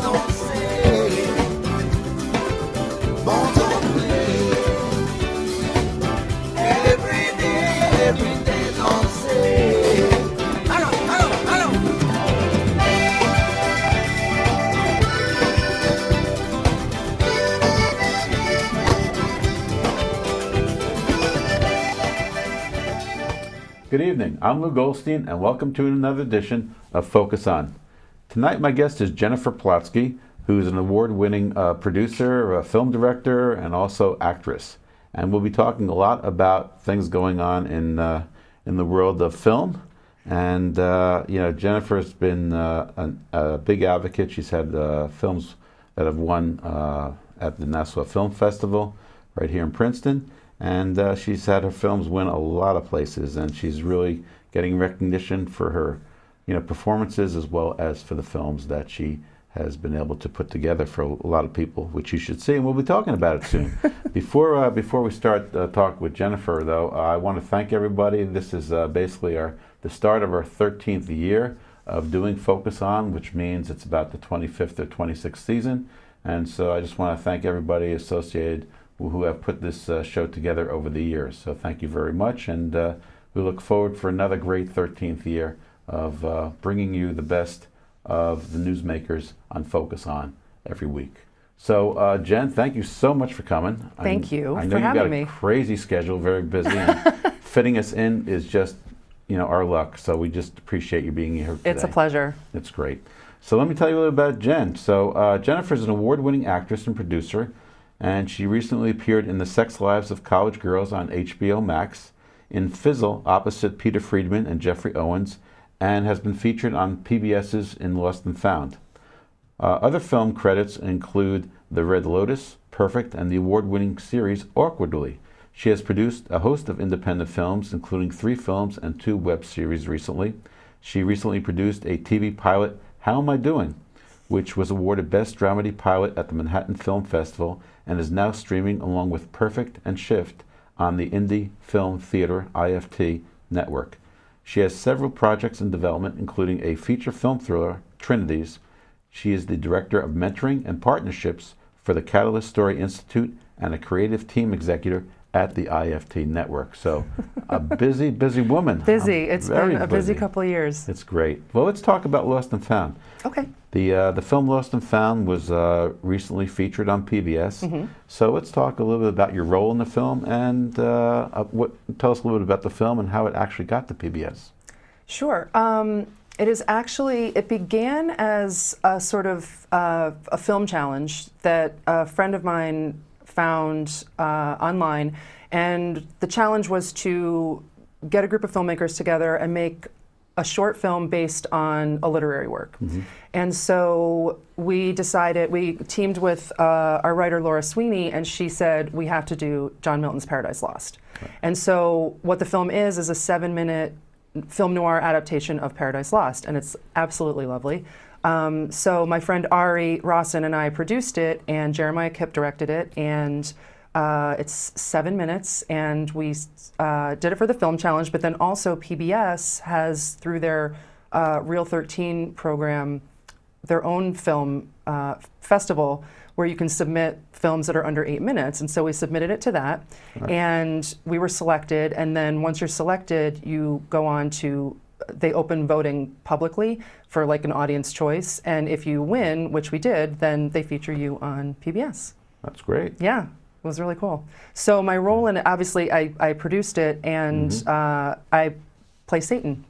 don't say, born to play. Every day don't say. Hello. Good evening, I'm Lou Goldstein and welcome to another edition of Focus On. Tonight my guest is Jennifer Plotzke, who is an award-winning producer, a film director, and also actress. And we'll be talking a lot about things going on in the world of film. And Jennifer's been a big advocate. She's had films that have won at the Nassau Film Festival right here in Princeton. And she's had her films win a lot of places, and she's really getting recognition for her, performances as well as for the films that she has been able to put together for a lot of people, which you should see, and we'll be talking about it soon. Before we start talk with Jennifer, though, I want to thank everybody. This is basically the start of our 13th year of doing Focus On, which means it's about the 25th or 26th season, and so I just want to thank everybody associated who have put this show together over the years. So thank you very much, and we look forward for another great 13th year of bringing you the best of the newsmakers on Focus On every week. So Jen, thank you so much for coming. Thank you I know for you've having got me. a crazy schedule, very busy, and fitting us in is just our luck. So we just appreciate you being here today. It's a pleasure. It's great. So let me tell you a little about Jen. So Jennifer is an award-winning actress and producer, and she recently appeared in The Sex Lives of College Girls on HBO Max, in Fizzle opposite Peter Friedman and Jeffrey Owens, and has been featured on PBS's In Lost and Found. Other film credits include The Red Lotus, Perfect, and the award-winning series Awkwardly. She has produced a host of independent films, including 3 films and 2 web series recently. She recently produced a TV pilot, How Am I Doing?, which was awarded Best Dramedy Pilot at the Manhattan Film Festival and is now streaming along with Perfect and Shift on the Indie Film Theater IFT Network. She has several projects in development, including a feature film thriller, Trinities. She is the Director of Mentoring and Partnerships for the Catalyst Story Institute and a creative team executive at the IFT Network. So a busy woman. Busy. It's been a busy couple of years. It's great. Well, let's talk about Lost and Found. Okay. The film Lost and Found was recently featured on PBS. Mm-hmm. So let's talk a little bit about your role in the film and tell us a little bit about the film and how it actually got to PBS. Sure. It began as a sort of a film challenge that a friend of mine found online, and the challenge was to get a group of filmmakers together and make a short film based on a literary work. Mm-hmm. And so we teamed with our writer Laura Sweeney, and she said, we have to do John Milton's Paradise Lost. Right. And so what the film is a 7-minute film noir adaptation of Paradise Lost, and it's absolutely lovely. So my friend Ari Rawson and I produced it, and Jeremiah Kipp directed it, and it's 7 minutes, and we did it for the film challenge, but then also PBS has, through their Reel 13 program, their own film festival where you can submit films that are under 8 minutes, and so we submitted it to that, right. And we were selected, and then once you're selected, you go on to, they open voting publicly for like an audience choice, and if you win, which we did, then they feature you on PBS. That's great. Yeah. It was really cool. So my role in it, obviously, I produced it, and I play Satan,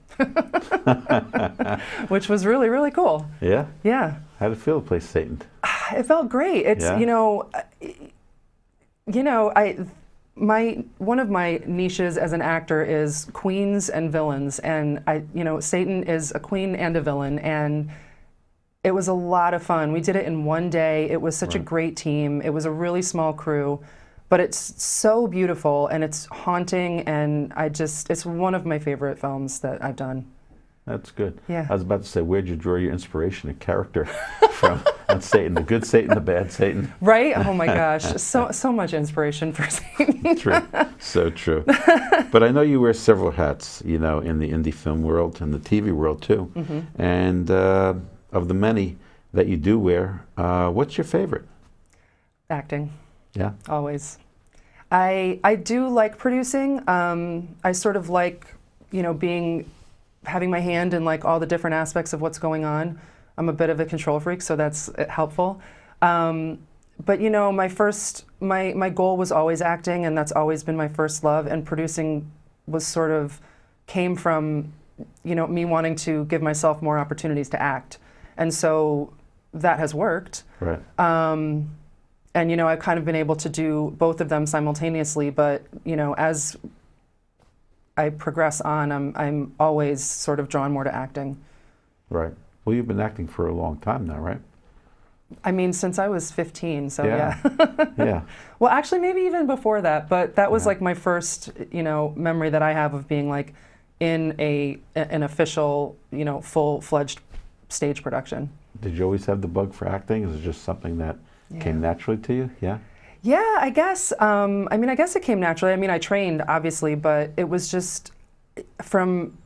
which was really, really cool. Yeah? Yeah. How did it feel to play Satan? It felt great. It's, one of my niches as an actor is queens and villains, and Satan is a queen and a villain, and it was a lot of fun. We did it in one day. It was such a great team. It was a really small crew, but it's so beautiful and it's haunting, and it's one of my favorite films that I've done. That's good. Yeah. I was about to say, where'd you draw your inspiration and character from on Satan? The good Satan, the bad Satan. Right? Oh my gosh. So much inspiration for Satan. True. So true. But I know you wear several hats, in the indie film world and the TV world too. Mm-hmm. And of the many, that you do wear. What's your favorite? Acting, Yeah. always. I do like producing. I sort of like, having my hand in like all the different aspects of what's going on. I'm a bit of a control freak, so that's helpful. But my goal was always acting, and that's always been my first love. And producing was sort of came from, me wanting to give myself more opportunities to act, and so that has worked. Right. And I've kind of been able to do both of them simultaneously. But as I progress on, I'm always sort of drawn more to acting. Right. Well, you've been acting for a long time now, right? I mean, since I was 15, so yeah. Yeah. Well, actually, maybe even before that, but that was Yeah. like my first, memory that I have of being like in an official, full-fledged stage production. Did you always have the bug for acting? Is it just something that came naturally to you? Yeah. Yeah, I guess. I guess it came naturally. I mean, I trained, obviously, but it was just from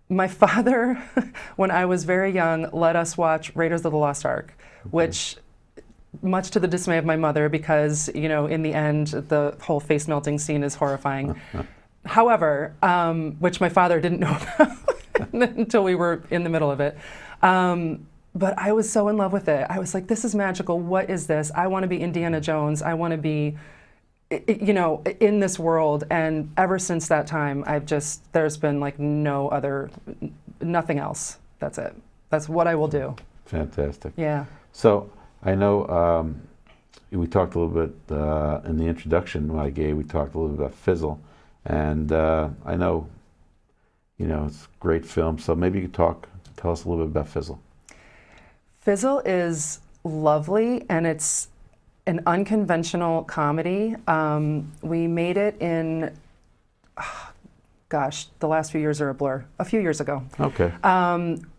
my father, when I was very young, let us watch Raiders of the Lost Ark, which, much to the dismay of my mother, because, in the end, the whole face melting scene is horrifying. However, which my father didn't know about until we were in the middle of it. But I was so in love with it. I was like, this is magical. What is this? I want to be Indiana Jones. I want to be, in this world. And ever since that time, there's been like nothing else. That's it. That's what I will do. Fantastic. Yeah. So I know we talked a little bit in the introduction I gave. We talked a little bit about Fizzle, and I know, it's a great film. So maybe you could tell us a little bit about Fizzle. Fizzle is lovely, and it's an unconventional comedy. We made it in, the last few years are a blur. A few years ago. Okay.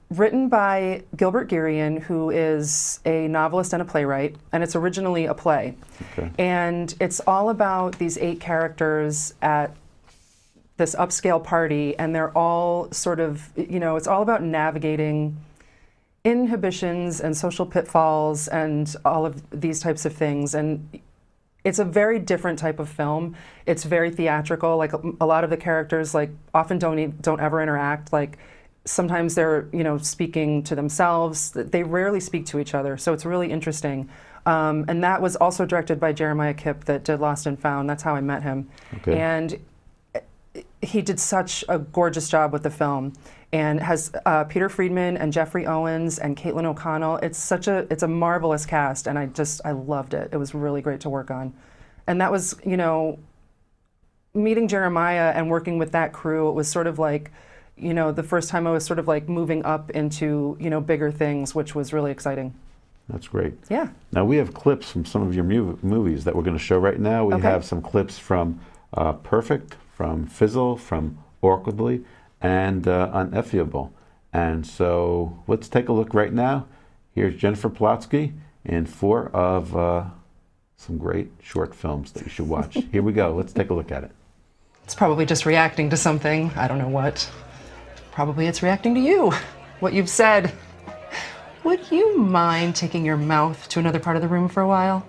Written by Gilbert Girian, who is a novelist and a playwright, and it's originally a play. Okay. And it's all about these 8 characters at this upscale party, and they're all sort of, it's all about navigating inhibitions and social pitfalls and all of these types of things. And it's a very different type of film. It's very theatrical. Like a lot of the characters often don't ever interact. Like sometimes they're speaking to themselves. They rarely speak to each other. So it's really interesting. And that was also directed by Jeremiah Kipp that did Lost and Found. That's how I met him. Okay. And he did such a gorgeous job with the film, and has Peter Friedman and Jeffrey Owens and Caitlin O'Connell. It's a marvelous cast, and I loved it. It was really great to work on. And that was, meeting Jeremiah and working with that crew, it was sort of like, the first time I was sort of like moving up into, bigger things, which was really exciting. That's great. Yeah. Now we have clips from some of your movies that we're going to show right now. We Okay. have some clips from Perfect, from Fizzle, from Awkwardly, and Uneffable. And so let's take a look right now. Here's Jennifer Plotzke in 4 of some great short films that you should watch. Here we go. Let's take a look at it. It's probably just reacting to something. I don't know what. Probably it's reacting to you, what you've said. Would you mind taking your mouth to another part of the room for a while?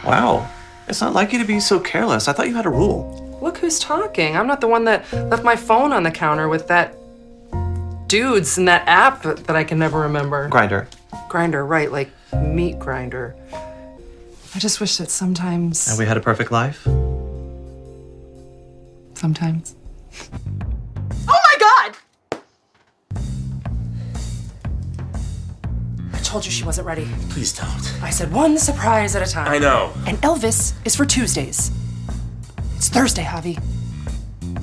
Wow, it's not like you to be so careless. I thought you had a rule. Look who's talking. I'm not the one that left my phone on the counter with that dudes and that app that I can never remember. Grinder. Grinder, right, like meat grinder. I just wish that sometimes. And we had a perfect life? Sometimes. Oh my God! I told you she wasn't ready. Please don't. I said one surprise at a time. I know. And Elvis is for Tuesdays. It's Thursday, Javi.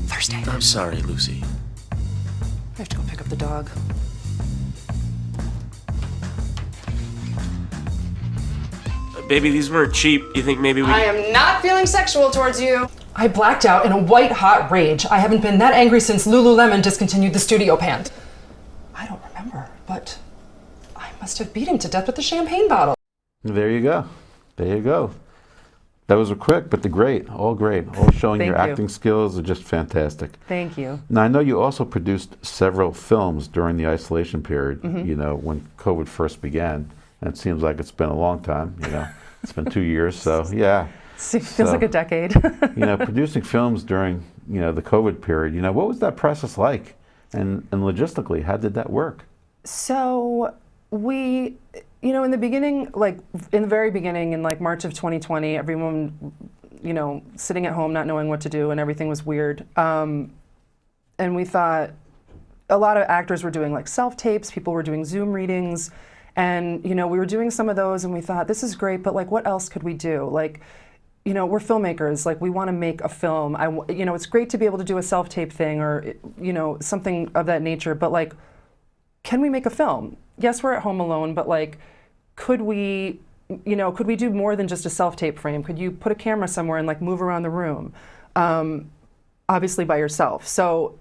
Thursday. I'm sorry, Lucy. I have to go pick up the dog. Baby, these weren't cheap. You think maybe we... I am not feeling sexual towards you. I blacked out in a white hot rage. I haven't been that angry since Lululemon discontinued the studio pant. I don't remember, but I must have beat him to death with the champagne bottle. There you go. There you go. Those were quick, but they're great. All showing Thank your you. acting skills are just fantastic. Thank you. Now, I know you also produced several films during the isolation period, when COVID first began. And it seems like it's been a long time, It's been 2 years, so yeah. Feels like a decade. Producing films during, the COVID period, what was that process like? And logistically, how did that work? So we, in the beginning, in the very beginning, in March of 2020, everyone, sitting at home not knowing what to do and everything was weird. And we thought a lot of actors were doing self-tapes, people were doing Zoom readings, and we were doing some of those and we thought, this is great, but what else could we do? We're filmmakers, we want to make a film. It's great to be able to do a self-tape thing or, something of that nature, but can we make a film? Yes, we're at home alone, but could we do more than just a self-tape frame? Could you put a camera somewhere and move around the room? Obviously by yourself. So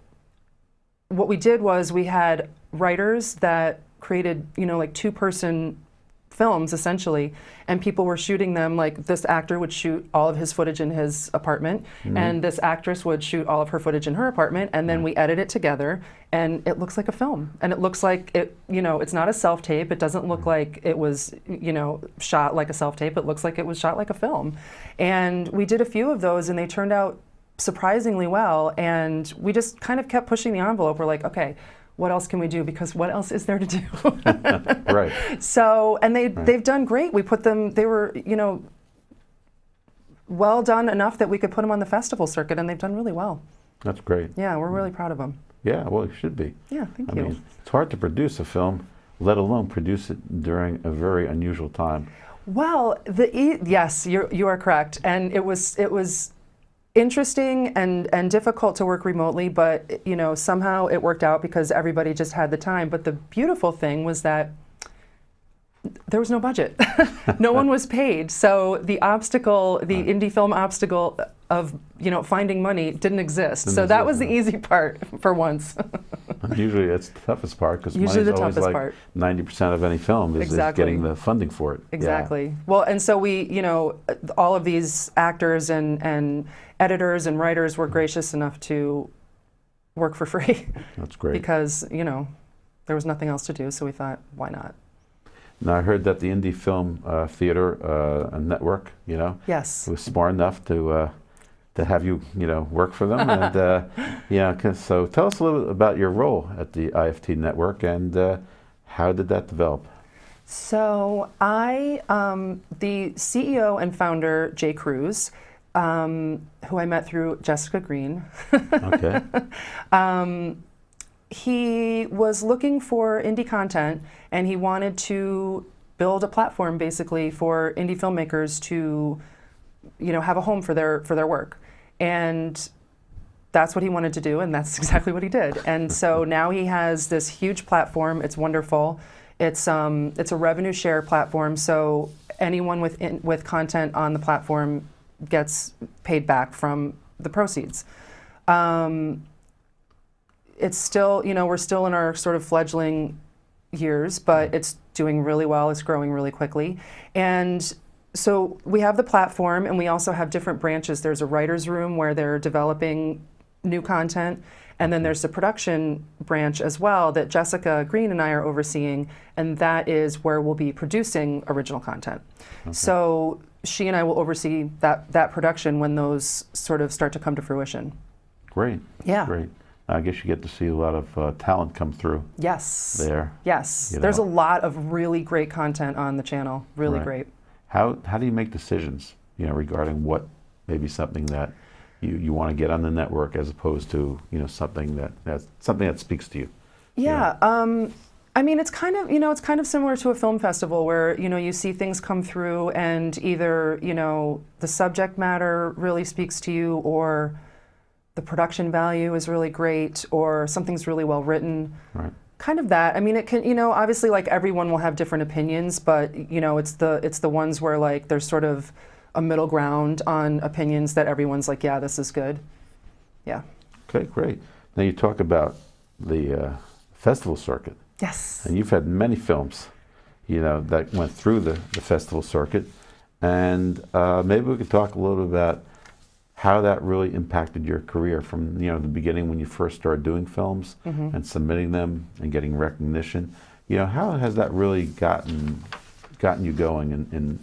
what we did was we had writers that created, two-person films essentially, and people were shooting them. This actor would shoot all of his footage in his apartment, and this actress would shoot all of her footage in her apartment, and then we edit it together, and it looks like a film. And it looks like it, it's not a self-tape. It doesn't look like it was, shot like a self-tape. It looks like it was shot like a film. And we did a few of those, and they turned out surprisingly well. And we just kind of kept pushing the envelope. We're like, okay, what else can we do? Because what else is there to do? Right. So, and they've done great. We put them, they were, well done enough that we could put them on the festival circuit, and they've done really well. That's great. Yeah, we're really proud of them. Yeah, well, it should be. Yeah, thank I you. mean, it's hard to produce a film, let alone produce it during a very unusual time. Well, yes, you are correct. And it was interesting and difficult to work remotely, but somehow it worked out because everybody just had the time. But the beautiful thing was that there was no budget. No one was paid. So the obstacle, the indie film obstacle of finding money didn't exist. So that was the easy part for once. Usually that's the toughest part because money Usually is the always toughest part. 90% of any film is getting the funding for it. Exactly. Yeah. Well, and so we, all of these actors and editors and writers were gracious enough to work for free. That's great. Because, there was nothing else to do, so we thought, why not? Now, I heard that the Indie Film Theater Network, Yes. was smart enough to have you, work for them. And so tell us a little bit about your role at the IFT Network and how did that develop? So the CEO and founder, Jay Cruz, who I met through Jessica Green. Okay. He was looking for indie content, and he wanted to build a platform basically for indie filmmakers to, have a home for their work. And that's what he wanted to do, and that's exactly what he did. And so now he has this huge platform. It's wonderful. It's a revenue share platform, so anyone with content on the platform gets paid back from the proceeds. It's still, we're still in our sort of fledgling years, but it's doing really well. It's growing really quickly. And so we have the platform, and we also have different branches. There's a writer's room where they're developing new content, and then there's the production branch as well that Jessica Green and I are overseeing, and that is where we'll be producing original content. Okay. So she and I will oversee that production when those sort of start to come to fruition. Great. Yeah. Great. I guess you get to see a lot of talent come through. Yes. There. Yes. There's a lot of really great content on the channel. Really great. How do you make decisions, regarding what maybe something that you want to get on the network as opposed to, something that speaks to you? Yeah. I mean, it's kind of similar to a film festival where, you see things come through and either, the subject matter really speaks to you, or the production value is really great, or something's really well written. Right. Kind of that. I mean, it can, obviously everyone will have different opinions, but it's the ones where there's sort of a middle ground on opinions that everyone's like, yeah, this is good. Yeah. Okay, great. Now you talk about the festival circuit. Yes. And you've had many films, that went through the festival circuit. And maybe we could talk a little bit about how that really impacted your career from the beginning when you first started doing films and submitting them and getting recognition. How has that really gotten you going in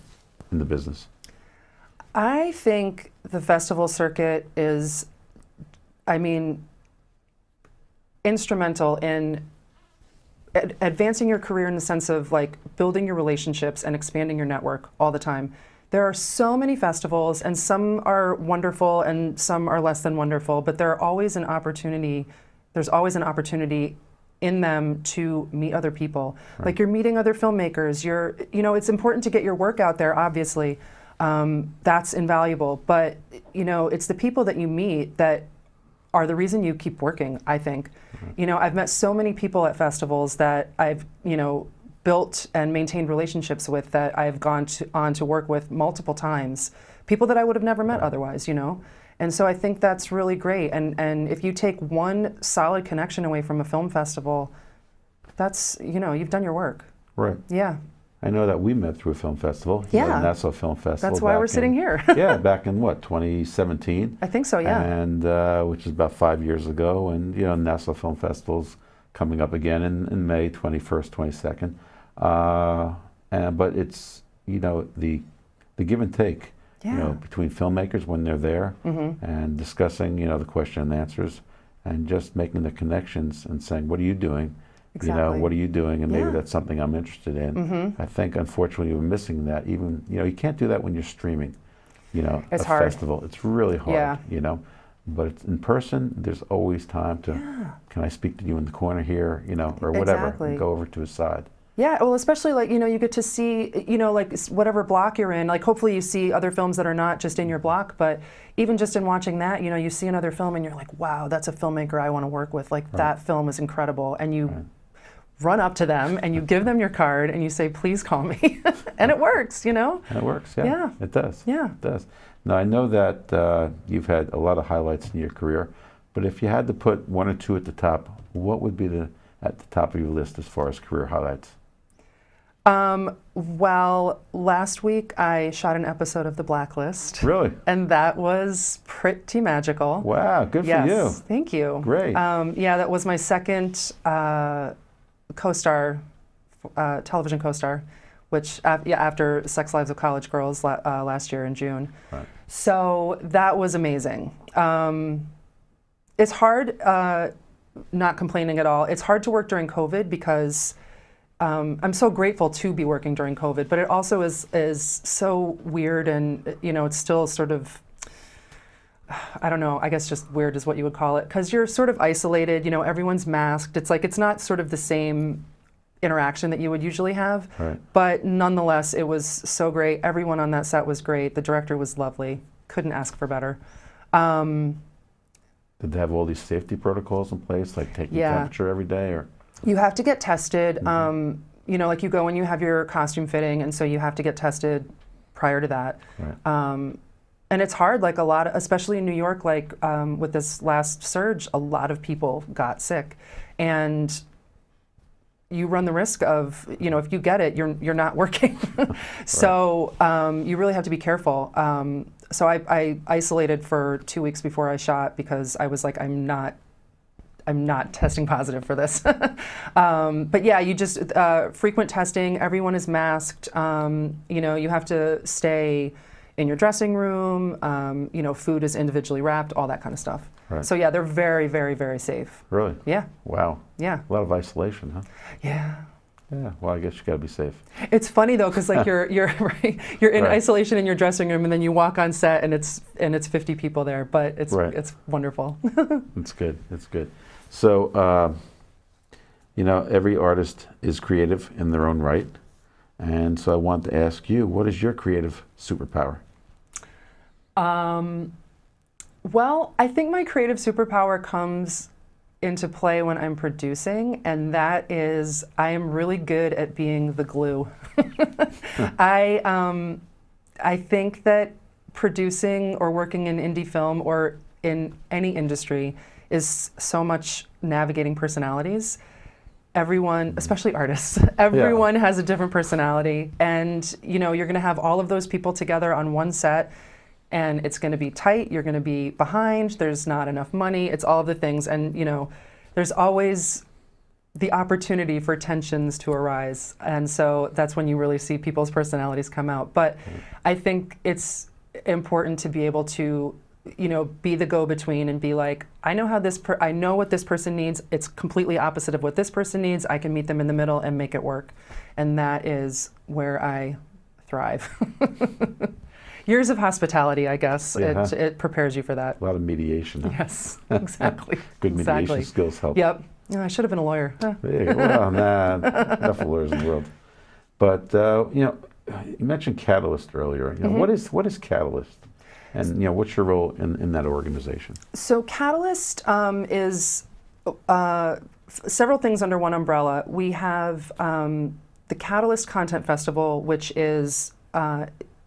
the business? I think the festival circuit is, instrumental in advancing your career in the sense of like building your relationships and expanding your network all the time. There are so many festivals, and some are wonderful and some are less than wonderful, but there's always an opportunity in them to meet other people. Right. Like you're meeting other filmmakers, it's important to get your work out there, obviously. That's invaluable, but it's the people that you meet that are the reason you keep working, I think. I've met so many people at festivals that I've, built and maintained relationships with that I've gone on to work with multiple times. People that I would have never met otherwise, And so I think that's really great. And if you take one solid connection away from a film festival, that's, you've done your work. Right. Yeah. I know that we met through a film festival. Yeah. The Nassau Film Festival. That's why we're sitting here. Yeah, back in 2017? I think so, yeah. And which is about 5 years ago. And Nassau Film Festival's coming up again in May 21st, 22nd. But it's the give and take. Yeah. Between filmmakers when they're there and discussing the question and answers and just making the connections and saying, what are you doing? Exactly. What are you doing? And maybe Yeah. that's something I'm interested in. I think, unfortunately, we're missing that. Even, you can't do that when you're streaming, It's a hard. festival. It's really hard, Yeah. But it's in person, there's always time to, can I speak to you in the corner here, or whatever, Exactly. and go over to his side. Yeah, well, especially like, you get to see, like whatever block you're in, like hopefully you see other films that are not just in your block, but even just in watching that, you see another film and you're like, wow, that's a filmmaker I want to work with. Like that film is incredible. And you run up to them and you give them your card and you say, please call me. And it works, And it works, yeah. Yeah. It does. Yeah. It does. Now, I know that you've had a lot of highlights in your career, but if you had to put one or two at the top, what would be at the top of your list as far as career highlights? Well, last week I shot an episode of The Blacklist. Really? And that was pretty magical. Wow, good for you. Yes, thank you. Great. Yeah, that was my second co-star, television co-star, which after Sex Lives of College Girls last year in June. Right. So that was amazing. It's hard, not complaining at all. It's hard to work during COVID because I'm so grateful to be working during COVID, but it also is so weird and, it's still sort of, I don't know, I guess just weird is what you would call it, because you're sort of isolated, everyone's masked. It's like, it's not sort of the same interaction that you would usually have, Right. but nonetheless, it was so great. Everyone on that set was great. The director was lovely. Couldn't ask for better. Did they have all these safety protocols in place, like taking temperature every day, or? You have to get tested. Like you go and you have your costume fitting, and so you have to get tested prior to that. Right. And it's hard, like especially in New York, like with this last surge, a lot of people got sick. And you run the risk of, if you get it, you're not working. So you really have to be careful. So I isolated for 2 weeks before I shot because I was like, I'm not testing positive for this. But yeah, you just, frequent testing, everyone is masked. You have to stay in your dressing room, food is individually wrapped, all that kind of stuff. Right. So yeah, they're very, very, very safe. Really? Yeah. Wow. Yeah. A lot of isolation, huh? Yeah. Yeah. Well, I guess you got to be safe. It's funny though, because like you're right, you're in Right. isolation in your dressing room, and then you walk on set, and it's 50 people there, but it's Right. it's wonderful. It's good. It's good. So, every artist is creative in their own right, and so I want to ask you, what is your creative superpower? Well, I think my creative superpower comes into play when I'm producing, and that is I am really good at being the glue. I think that producing or working in indie film or in any industry is so much navigating personalities. everyone, especially artists, everyone has a different personality, and you're going to have all of those people together on one set, and it's going to be tight. You're going to be behind. There's not enough money. It's all of the things, and there's always the opportunity for tensions to arise, and so that's when you really see people's personalities come out. But I think it's important to be able to be the go-between and be like, I know how I know what this person needs. It's completely opposite of what this person needs. I can meet them in the middle and make it work. And that is where I thrive. Years of hospitality, I guess. Yeah. It prepares you for that. A lot of mediation. Huh? Yes, exactly. Good mediation skills help. Yep. I should have been a lawyer. Huh. Yeah, well, nah, enough of lawyers in the world. But, you mentioned Catalyst earlier. What is Catalyst? And what's your role in that organization? So Catalyst is several things under one umbrella. We have the Catalyst Content Festival, which is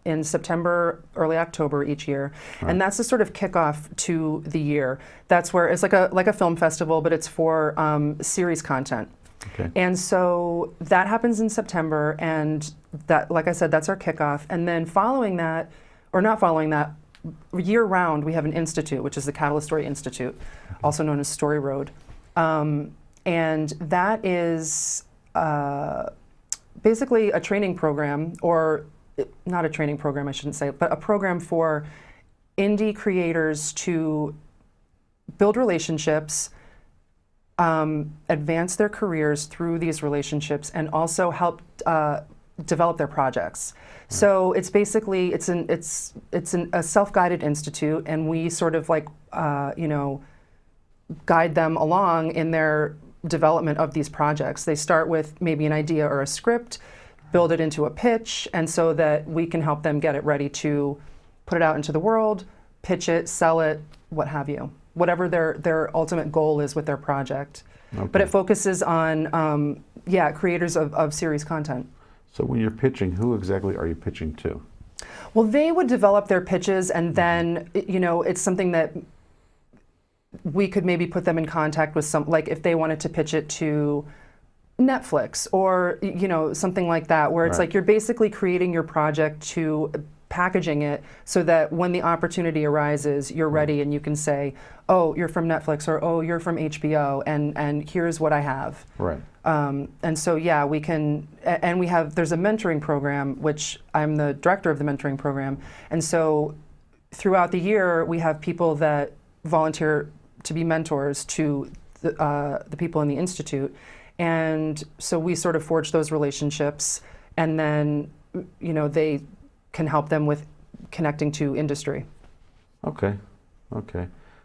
in September, early October each year, and that's the sort of kickoff to the year. That's where it's like a film festival, but it's for series content. Okay. And so that happens in September, and that, like I said, that's our kickoff. And then following that, or not following that, year-round, we have an institute, which is the Catalyst Story Institute, also known as Story Road. And that is basically a training program, or not a training program, I shouldn't say, but a program for indie creators to build relationships, advance their careers through these relationships, and also help develop their projects. So it's basically it's a self-guided institute, and we sort of like guide them along in their development of these projects. They start with maybe an idea or a script, build it into a pitch, and so that we can help them get it ready to put it out into the world, pitch it, sell it, what have you, whatever their ultimate goal is with their project. Okay. But it focuses on creators of series content. So when you're pitching, who exactly are you pitching to? Well, they would develop their pitches, and then, it's something that we could maybe put them in contact with like if they wanted to pitch it to Netflix or, something like that, where it's Right. like you're basically creating your project to packaging it so that when the opportunity arises, you're ready and you can say, oh, you're from Netflix, or oh, you're from HBO, and here's what I have. Right. And so, we can, and there's a mentoring program, which I'm the director of the mentoring program. And so throughout the year, we have people that volunteer to be mentors to the people in the Institute. And so we sort of forge those relationships, and then, they can help them with connecting to industry. Okay.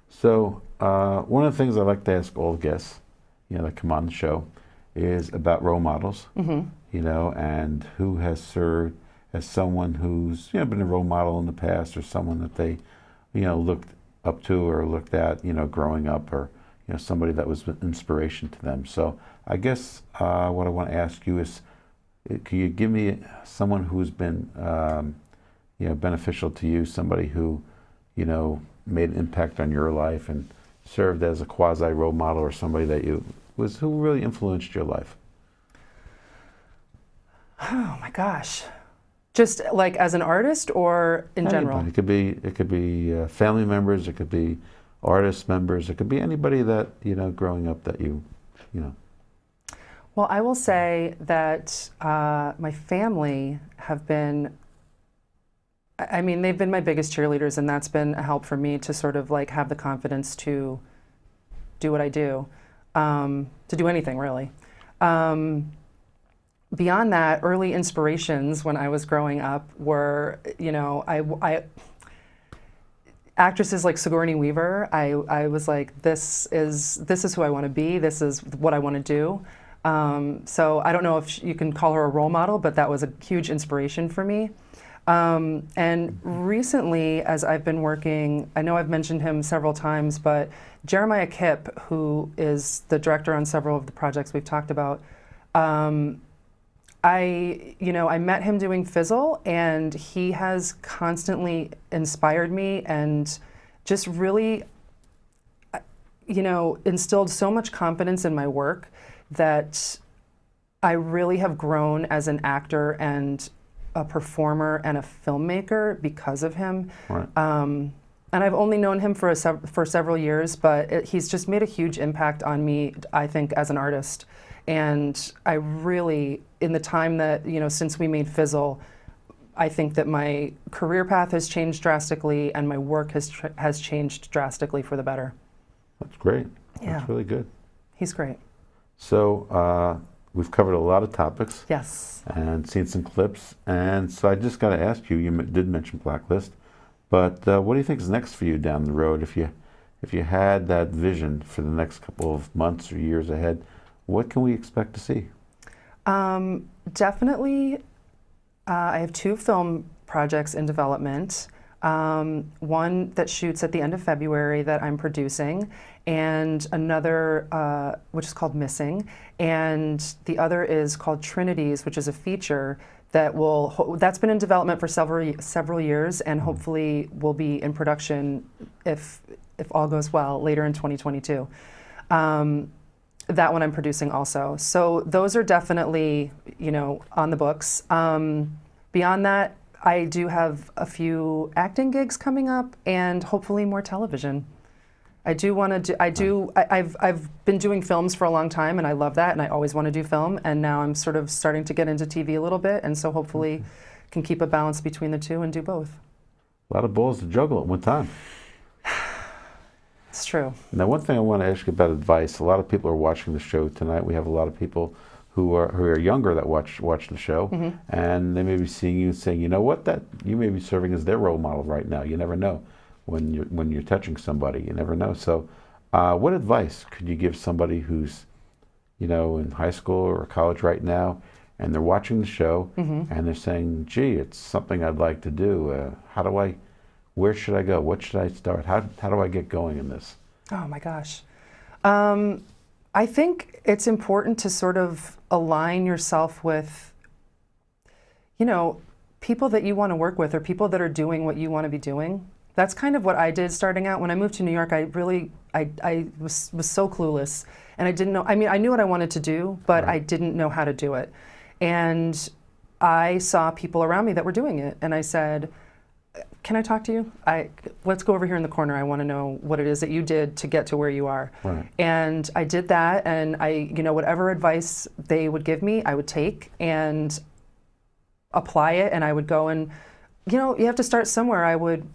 So one of the things I like to ask all guests, that come on the show, is about role models, and who has served as someone who's been a role model in the past, or someone that they looked up to or looked at growing up, or somebody that was an inspiration to them. So I guess what I want to ask you is, can you give me someone who's been beneficial to you, somebody who made an impact on your life and served as a quasi role model, or somebody that who really influenced your life? Oh my gosh. Just like as an artist or in general? It could be family members, it could be artist members, it could be anybody that, growing up that you know. Well, I will say that my family have been, they've been my biggest cheerleaders, and that's been a help for me to sort of like have the confidence to do what I do, to do anything really. Beyond that, early inspirations when I was growing up were, actresses like Sigourney Weaver. I was like, this is who I want to be. This is what I want to do. So I don't know if you can call her a role model, but that was a huge inspiration for me. And recently, as I've been working, I know I've mentioned him several times, but Jeremiah Kipp, who is the director on several of the projects we've talked about, I met him doing Fizzle, and he has constantly inspired me and just really, instilled so much confidence in my work, that I really have grown as an actor and a performer and a filmmaker because of him. Right. And I've only known him for several years, but he's just made a huge impact on me, I think, as an artist. And I really, in the time that, since we made Fizzle, I think that my career path has changed drastically and my work has changed drastically for the better. That's great. Yeah. That's really good. He's great. So we've covered a lot of topics. Yes. And seen some clips. And so I just got to ask you, did mention Blacklist, but what do you think is next for you down the road? If you had that vision for the next couple of months or years ahead, what can we expect to see? Definitely, I have 2 film projects in development. One that shoots at the end of February that I'm producing, and another which is called Missing, and the other is called Trinities, which is a feature that's been in development for several years, and hopefully will be in production if all goes well later in 2022. That one I'm producing also. So those are definitely on the books. Beyond that, I do have a few acting gigs coming up, and hopefully more television. I do want to do. I've been doing films for a long time, and I love that, and I always want to do film. And now I'm sort of starting to get into TV a little bit, and so hopefully can keep a balance between the two and do both. A lot of balls to juggle at one time. It's true. Now, one thing I want to ask you about advice. A lot of people are watching the show tonight. We have a lot of people who are younger that watch the show, and they may be seeing you and saying, you know what, that you may be serving as their role model right now. You never know when you're touching somebody. You never know. So, what advice could you give somebody who's, in high school or college right now, and they're watching the show and they're saying, gee, it's something I'd like to do. Where should I go? What should I start? How do I get going in this? Oh my gosh. I think it's important to sort of align yourself with, people that you want to work with or people that are doing what you want to be doing. That's kind of what I did starting out. When I moved to New York, I was so clueless, and I didn't know. I mean, I knew what I wanted to do, but I didn't know how to do it. And I saw people around me that were doing it, and I said, can I talk to you? Let's go over here in the corner. I want to know what it is that you did to get to where you are. Right. And I did that, and whatever advice they would give me, I would take and apply it, and I would go and, you have to start somewhere. I would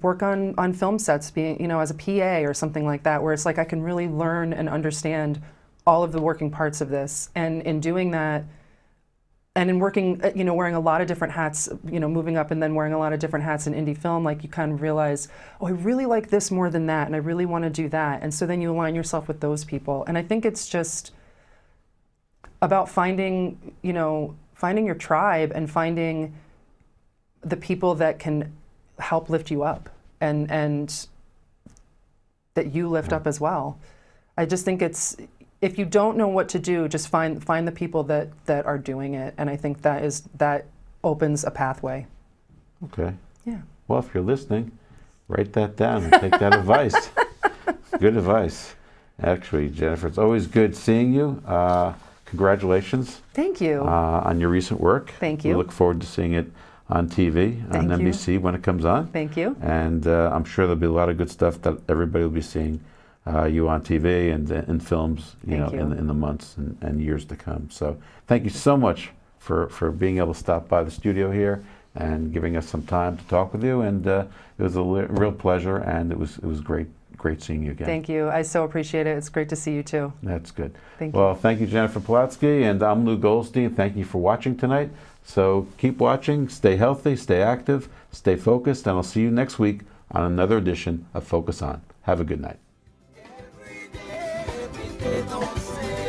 work on film sets, being, as a PA or something like that, where it's like I can really learn and understand all of the working parts of this. And in doing that, and in working, wearing a lot of different hats, moving up and then wearing a lot of different hats in indie film, like you kind of realize, oh, I really like this more than that, and I really want to do that. And so then you align yourself with those people. And I think it's just about finding your tribe and finding the people that can help lift you up and that you lift up as well. I just think if you don't know what to do, just find the people that are doing it, and I think that opens a pathway. Okay. Yeah. Well, if you're listening, write that down and take that advice. Good advice. Actually, Jennifer, it's always good seeing you. Congratulations. Thank you. On your recent work. Thank you. We look forward to seeing it on TV, on Thank you. NBC when it comes on. Thank you. And I'm sure there'll be a lot of good stuff that everybody will be seeing you on TV and in films, in the months and years to come. So thank you so much for being able to stop by the studio here and giving us some time to talk with you. And it was a real pleasure, and it was great seeing you again. Thank you. I so appreciate it. It's great to see you too. That's good. Thank you. Well, thank you, Jennifer Plotzke, and I'm Lou Goldstein. Thank you for watching tonight. So keep watching, stay healthy, stay active, stay focused, and I'll see you next week on another edition of Focus On. Have a good night. Every day, don't say